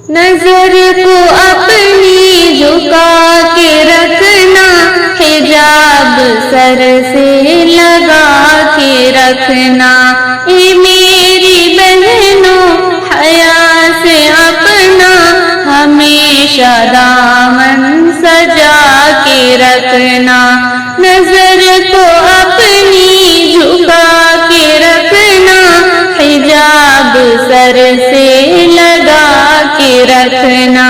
نظر کو اپنی جھکا کے رکھنا، حجاب سر سے لگا کے رکھنا، اے میری بہنوں حیا سے اپنا ہمیشہ دامن سجا کے رکھنا، نظر کو اپنی جھکا کے رکھنا، حجاب سر سے لگا کے رکھنا،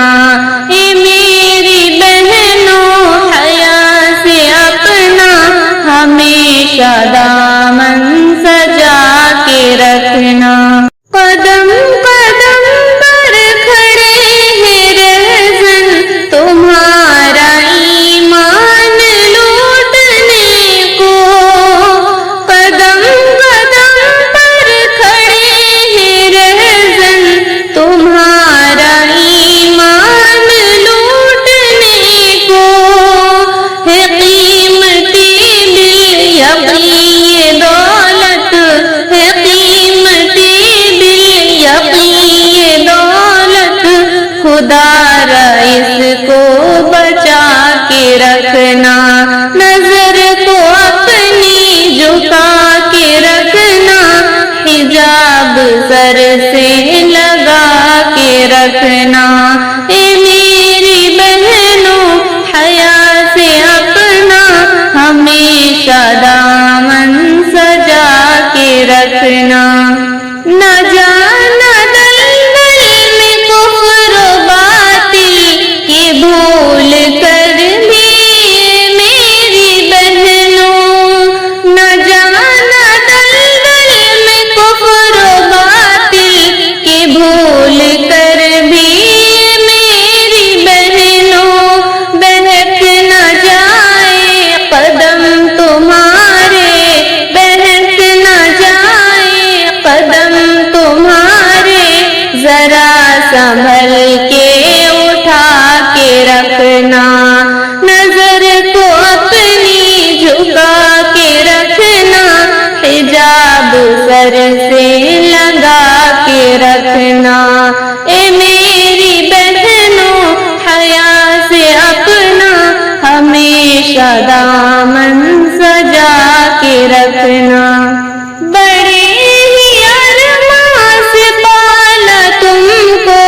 اے میری بہنوں حیا سے اپنا ہمیشہ دامن سجا کے رکھنا، قدم قدم پر کھڑے ہیں رہزن تمہارا ایمان لوٹنے کو، قدم قدم پر کھڑے ہیں رہزن تمہارا ایمان لوٹنے کو، ہے قیمتی بالیقین یہ دولت، ہے قیمتی بالیقین یہ دولت، خدا را اس کو بچا کے رکھنا، نظر کو اپنی جھکا کے رکھنا، حجاب سر سے لگا کے رکھنا، اے میری بہنوں حیا سے اپنا ہمیشہ دامن سجا کے رکھنا، نہ جانا دلدل میں کفر و باطل کی بھول کر بھی میری بہنوں، نہ جانا دلدل میں کفر و باطل کی بھول کر بھی میری بہنوں، بہک نہ جائے قدم تمہارے، بہک نہ جائے قدم تمہارے، ذرا سنبھل کے اٹھا کے رکھنا، نظر کو اپنی جھکا کے رکھنا، حجاب سر سے لگا کے رکھنا، اے میری بہنوں حیا سے اپنا ہمیشہ دامن سجا کے رکھنا، بڑے ہی ارمان سے پالا تم کو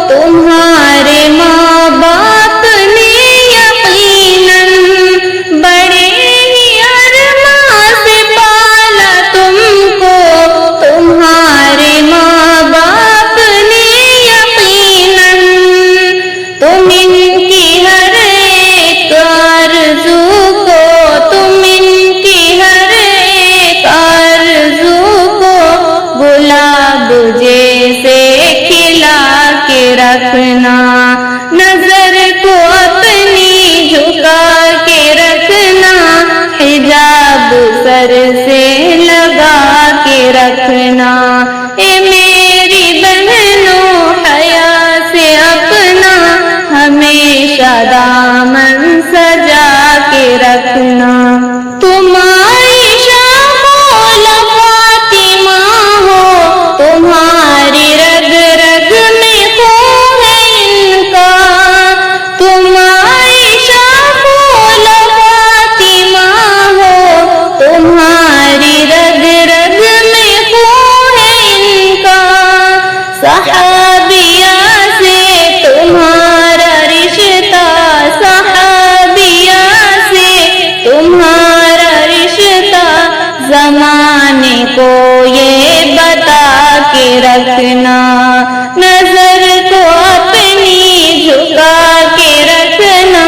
تمہارے ماں باپ نے یقیناً، بڑے ہی ارمان سے پالا تم کو تمہارے ماں باپ نے یقیناً، تم ان کی ہر ایک آرزو کو، تم ان کی ہر ایک آرزو کو گلاب جیسے کھلا کے رکھنا، نظر کو اپنی جھکا کے رکھنا، حجاب سر سے لگا کے رکھنا، اے میری بہنوں حیا سے اپنا ہمیشہ دامن سجا کے رکھنا، تم عائشہ مولا فاطمہ ہو، تمہاری رگ رگ میں خون ہے ان کا، تم عائشہ مولا فاطمہ ہو، تمہاری رگ رگ میں خون ہے ان کا، صحابیہ سے تمہارا رشتہ، صحابیہ سے تمہارا رشتہ، زمانے کو یہ بتا کے رکھنا، نظر کو اپنی جھکا کے رکھنا،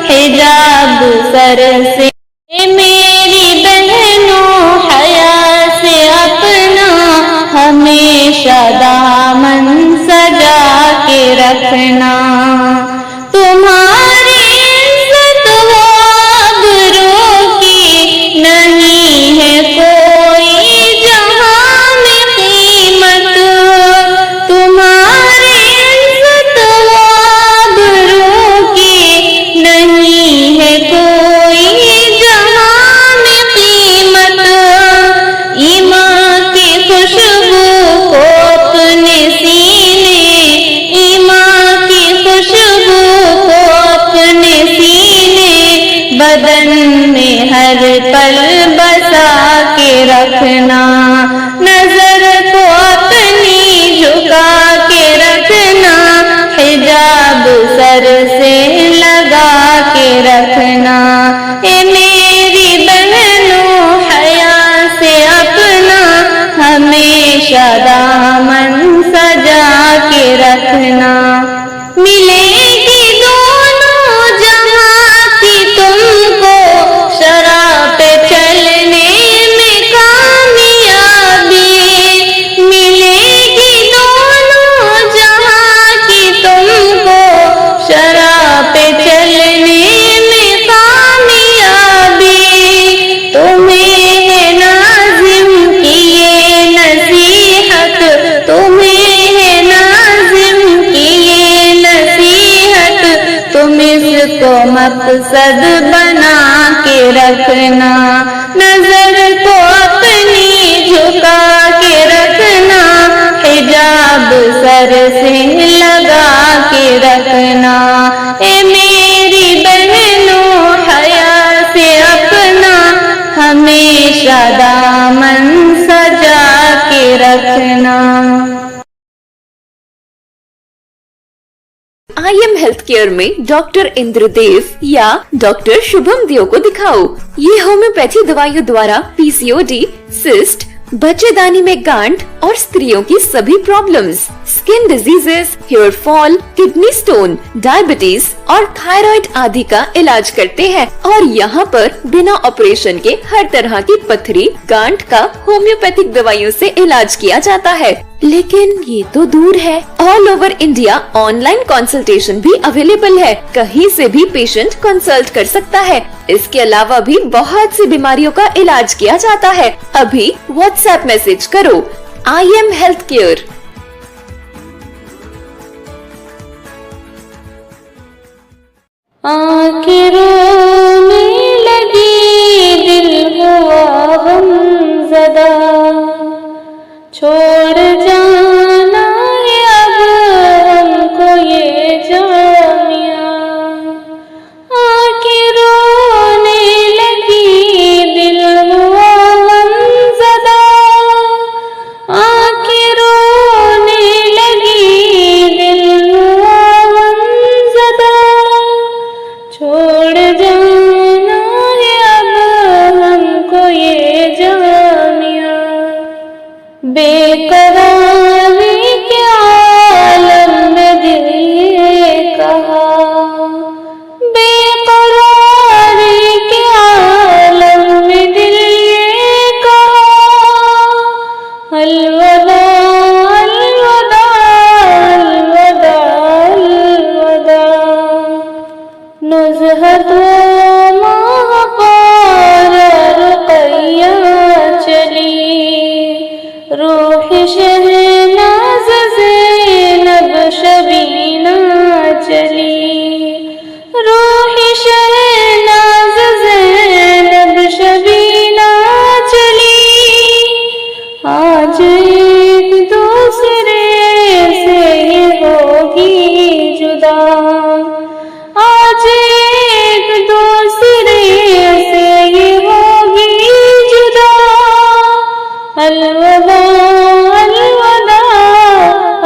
حجاب سر سے، اے میری بہنوں حیا سے اپنا ہمیشہ دامن سجا کے رکھنا، تمہاری عزت و آبرو کی نہیں ہے کوئی جہاں میں قیمت، تمہاری عزت و آبرو کی نہیں ہے کوئی جہاں میں قیمت، ایمان کی خوشبو کو اپنے سینے، ایمان بدن میں ہر پل بسا کے رکھنا، نظر کو اپنی جھکا کے رکھنا، حجاب سر سے لگا کے رکھنا، اے میری بہنوں حیا سے اپنا ہمیشہ دامن سجا کے رکھنا، ملے گی دونوں جہاں کی تم کو شرع پہ چلنے میں کامیابی، ملے گی دونوں جہاں کی تم کو شرع پہ چلنے میں کامیابی، تمہیں ہے ناظم کی یہ نصیحت، تمہیں ہے ناظم کی یہ نصیحت، تم اس کو مقصد بنا کے رکھنا، نظر کو اپنی جھکا کے رکھنا، حجاب سر سے لگا کے رکھنا، اے میری بہنوں حیا سے اپنا ہمیشہ دامن سجا کے رکھنا۔ آئی ایم ہیلتھ کیئر میں ڈاکٹر اندر دیو یا ڈاکٹر شبھم دیو کو دکھاؤ۔ یہ ہومیوپیتھی دوائیوں دوارا پی سی او ڈی، سسٹ، بچے دانی میں گانٹ اور استریوں کی سبھی problems, skin diseases, hair fall, kidney stone, diabetes اور تھائرائیڈ آدی کا علاج کرتے ہیں، اور یہاں پر بنا آپریشن کے ہر طرح کی پتھری، گانٹ کا ہومیوپیتھک دوائیوں سے علاج کیا جاتا ہے۔ لیکن یہ تو دور ہے، all over India on line consultation بھی اویلیبل ہے، کہیں سے بھی پیشنٹ کنسلٹ کر سکتا ہے۔ اس کے علاوہ بھی بہت سی بیماریوں کا علاج کیا جاتا ہے۔ ابھی واٹس ایپ میسج کرو آئی ایم ہیلتھ کیئر۔ آنکھیں رونے لگی دل ہوا غم زدہ، چھوڑ جانا ہے اب ہم کو یہ جامعہ، آنکھیں رونے لگی دل ہوا غم زدہ، آنکھیں رونے لگی دل ہوا غم زدہ، چھوڑ جانا ہے اب ہم کو یہ جامعہ، بے قراری کے عالم میں دل یہ کہا، بے قراری کے عالم میں دل یہ کہا، الوداع الوداع الوداع الوداع، نزہت و مہپار رقیہ چلی، روح شہناز زینب شبینہ چلی، روح شہناز زینب شبینہ چلی، آج ایک دوسرے سے یہ ہوگی جدا، آج ایک دوسرے سے یہ ہوگی جدا، الوداع الوداع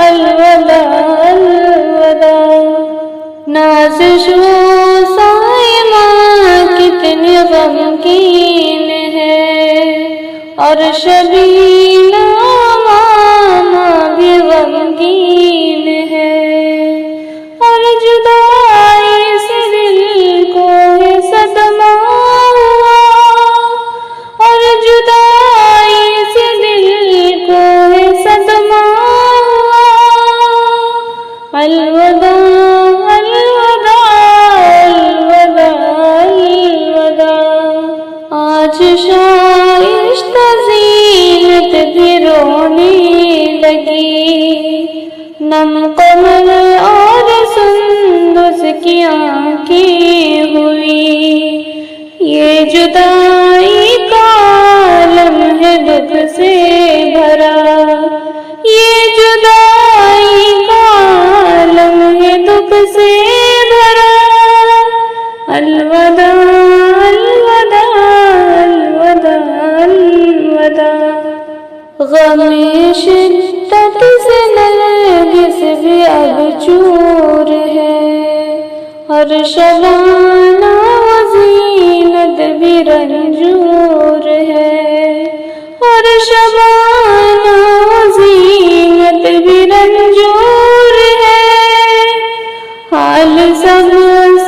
الوداع الوداع، نازش و صائمہ کتنی غمگین ہے، اور شبینہ ماما بھی غمگین ہے، اور جدائی سے دل کو ہے صدمہ ہوا، اور جدائی سے دل کو ہے صدمہ ہوا، الوداع الوداع الوداع الوداع، آج شائستہ زینت بھی رونے لگی، نم قمر اور سندس کی آنکھیں ہوئی، یہ جدائی کا عالم ہے دکھ سے بھرا، یہ جدائی کا عالم ہے اب چور ہے، ہر شبانہ وزینت بھی رنجور ہے، ہر شبانہ وزینت بھی رنجور ہے، حال سب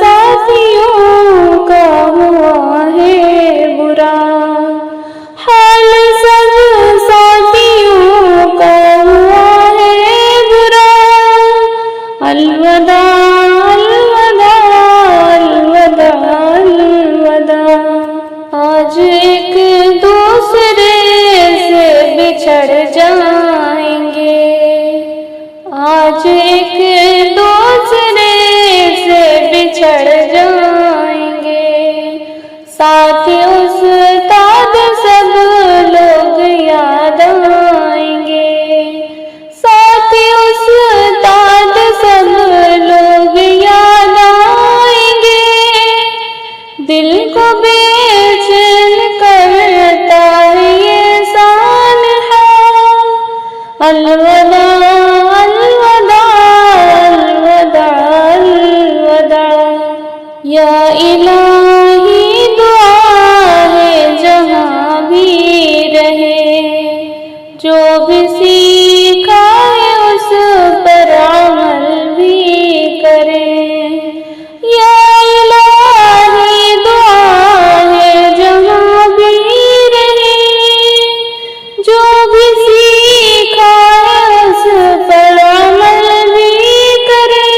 ساتھیوں کا ہوا ہے برا، حال سب ساتھیوں کا ہوا ہے برا، الوداع الوداع الوداع الوداع، آج ایک دوسرے سے بچھڑ جائیں گے، آج ایک دوسرے سے بچھڑ جائیں گے، ساتھ استاد سب لوگ یاد آئیں گے، ساتھ استاد سب لوگ یاد آئیں گے، دل کو بے چین کرتا ہے یہ سانحہ، الوداع الوداع الوداع الوداع، یا الہی دعا ہے جہاں بھی رہے، جو بھی سیکھا ہے اس پر عمل بھی کرے، یا الہی دعا ہے جہاں بھی رہے، جو بھی سیکھا ہے اس پر عمل بھی کرے،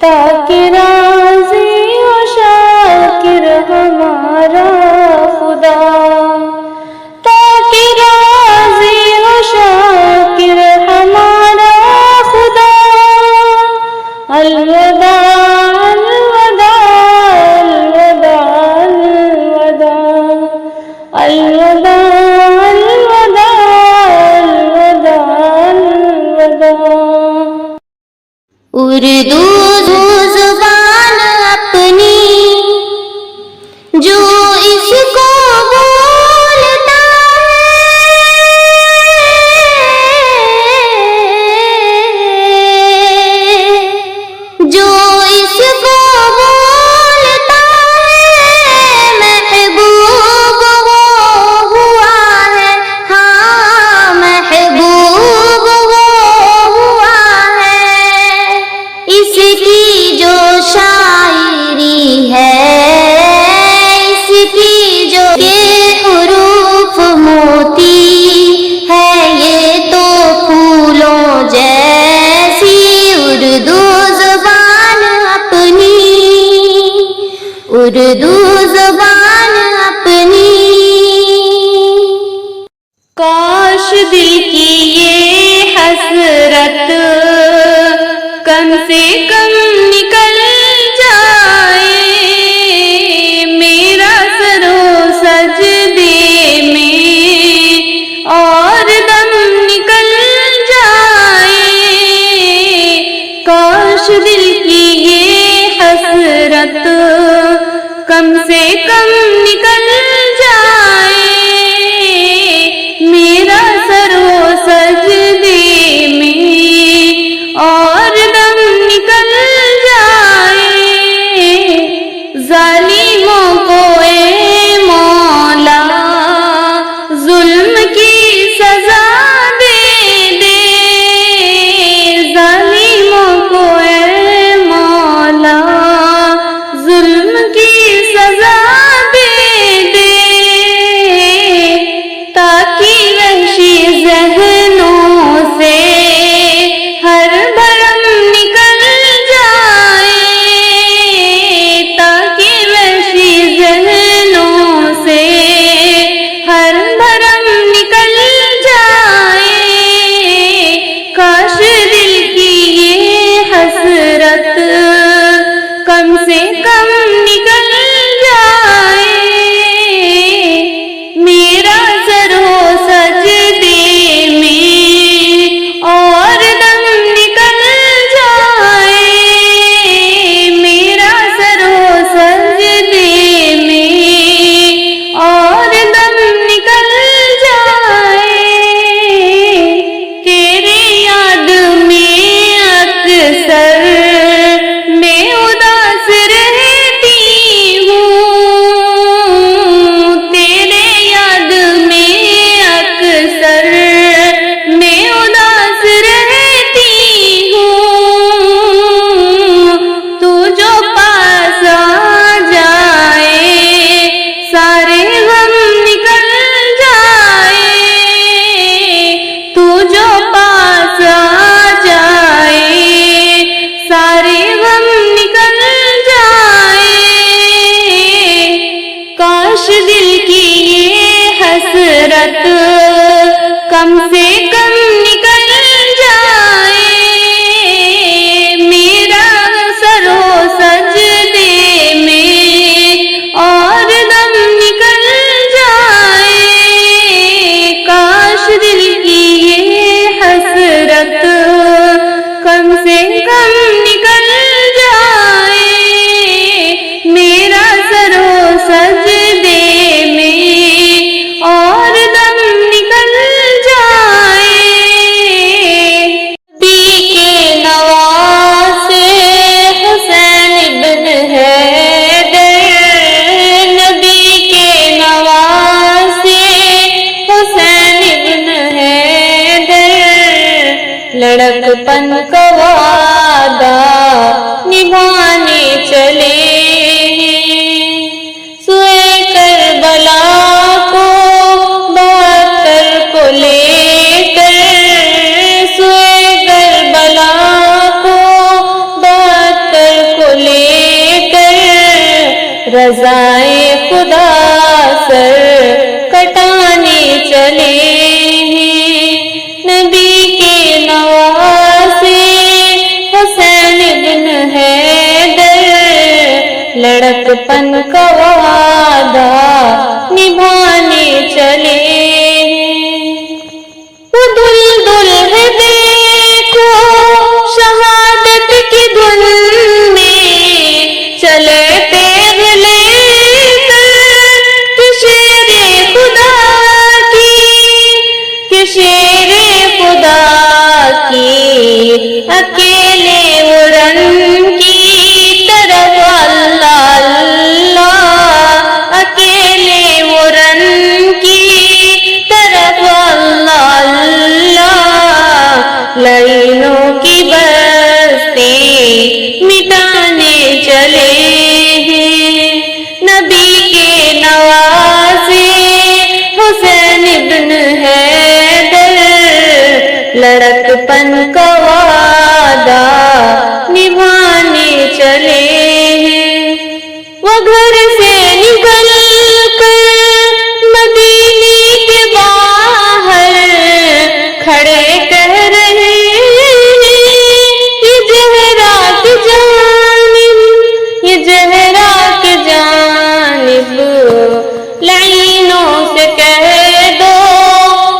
تاکہ راضی و شاکر ہمارا خدا، تاکہ راضی و شاکر ہمارا خدا، الوداع الوداع الوداع الوداع، الوداع الوداع الوداع الوداع۔ اردو زبان اپنی جو اس کو بولتا ہے، جو اس کو بولتا ہے، محبوب وہ ہوا ہے، ہاں محبوب وہ ہوا ہے، اس کی جو شاعری ہے، اس کی جو یہ حروف موتی ہے، یہ تو پھولوں جیسی اردو زبان اپنی، اردو زبان اپنی۔ کاش دل کی یہ حسرت کم سے کم نکل جائے، میرا سر و سجدے میں اور دم نکل جائے، کاش دل کی یہ حسرت کم سے کم نکل جائے، میرا سر و سجدے میں اور دم نکل جائے، ظالموں کو اے مولا ظلم کی سزا دے دے، ظالموں کو اے مولا ظلم کی سزا دے رضائے خدا سر کٹانے چلے ہیں، نبی کے نواسے حسین ابن حیدر لڑکپن کا وعدہ نبھانے چلے ہیں۔ وہ دل ہے دیکھو شہادت کی دھن میں چلے تیغ لے کر کہ شیر خدا کی اکیلے اڑن کی طرف اللہ اللہ، اکیلے اڑن کی طرف اللہ اللہ، لعینوں کی بستی مٹانے چلے ہیں، نبی کے نواسے حسین ابن حیدر لڑکپن کا وعدہ نبھانے چلے ہیں۔ وہ گھر سے نکل کر مدینے کے باہر کھڑے کہہ رہے ہیں، یہ زہرا کی جانب لعینوں سے کہہ دو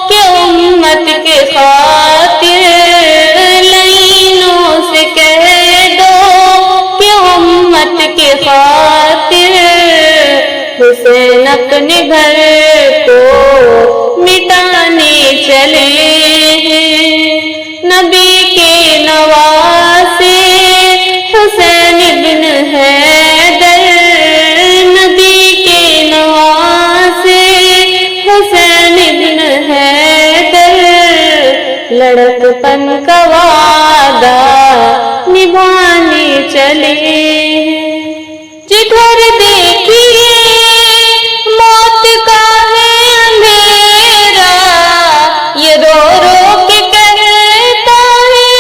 کہ امت کے خاطر، لعینوں سے کہہ دو کہ امت کے خاطر حسین اپنے گھر کو مٹانے چلے ہیں، نبی کے نواسے حسین ابن حیدر، نبی کے نواسے حسین ابن حیدر لڑکپن کا وعدہ نبھانے چلے ہیں۔ جدھر دیکھیے موت کا ہے اندھیرا، یہ رو رو کے کہتا ہے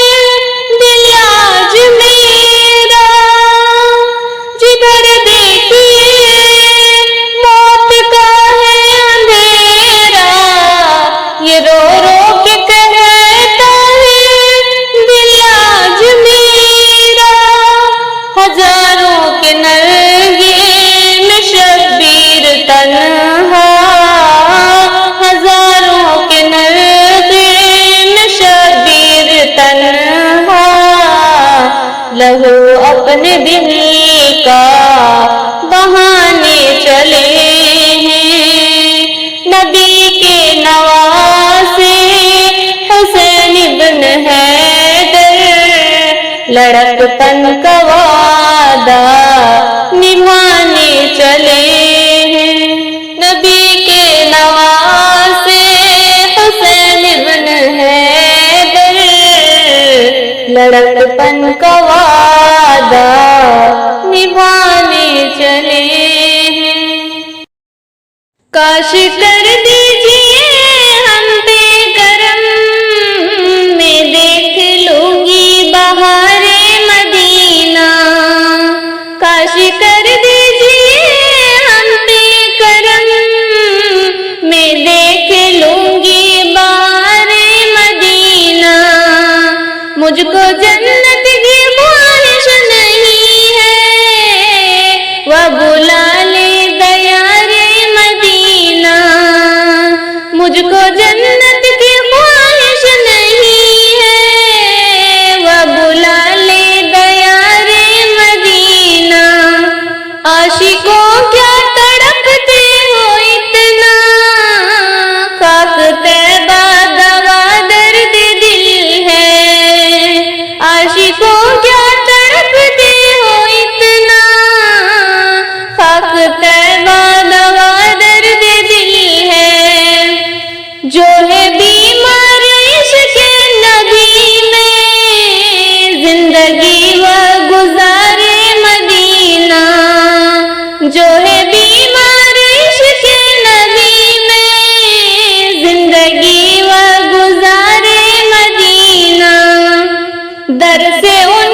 دل آج میرا، جدھر دیکھیے موت کا ہے اندھیرا، یہ رو رو کے کہتا ہے دل آج میرا، ہزاروں کے نرگے میں شبیر تنہا، ہزاروں کے نرگے میں شبیر تنہا، لہو اپنے دل کا بہانے چلے ہیں، نبی کے نواسے حسین ابن حیدر لڑکپن کا وعدہ نبھانے چلے ہیں، نبی کے نواسے حسین ابن حیدر لڑکپن کا وعدہ نبھانے چلے ہیں۔ کاش کر دیجیے ہم پہ کرم، میں دیکھ لوں گی بہار مدینہ، کاش کر دیجیے ہم پہ کرم، میں دیکھ لوں گی بہار مدینہ، مجھ کو جنت کی خواہش نہیں ہے، وہ بلا لے دیار مدینہ، مجھ کو جنت کی خواہش نہیں ہے، وہ بلا لے دیار مدینہ، عاشقوں کیا تڑپتے ہو اتنا، خاک طیبہ دوا درد دل ہے، عاشقوں کیا تڑپتے ہو اتنا، خاک طیبہ دوا درد دل ہے، جو ہے بیمار عشق نبی میں زندگی وہ گزارے مدینہ، جو ہے بیمار عشق نبی میں زندگی وہ گزارے مدینہ، در سے ان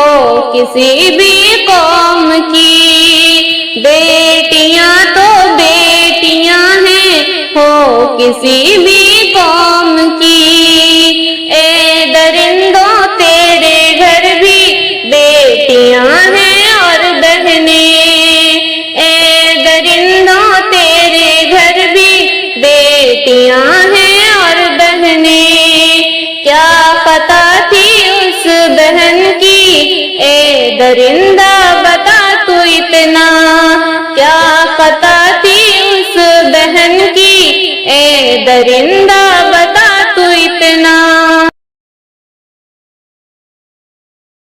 ہو کسی بھی قوم کی. بیٹیاں تو بیٹیاں ہیں ہو کسی بھی قوم کی. اے درندوں تیرے گھر بھی بیٹیاں ہیں اور بہنیں. اے درندوں تیرے گھر بھی بیٹیاں ہیں اور بہنیں. کیا پتہ تھی اس بہن کی اے درندہ بتا تو اتنا. کیا پتہ تھی اس بہن کی اے درندہ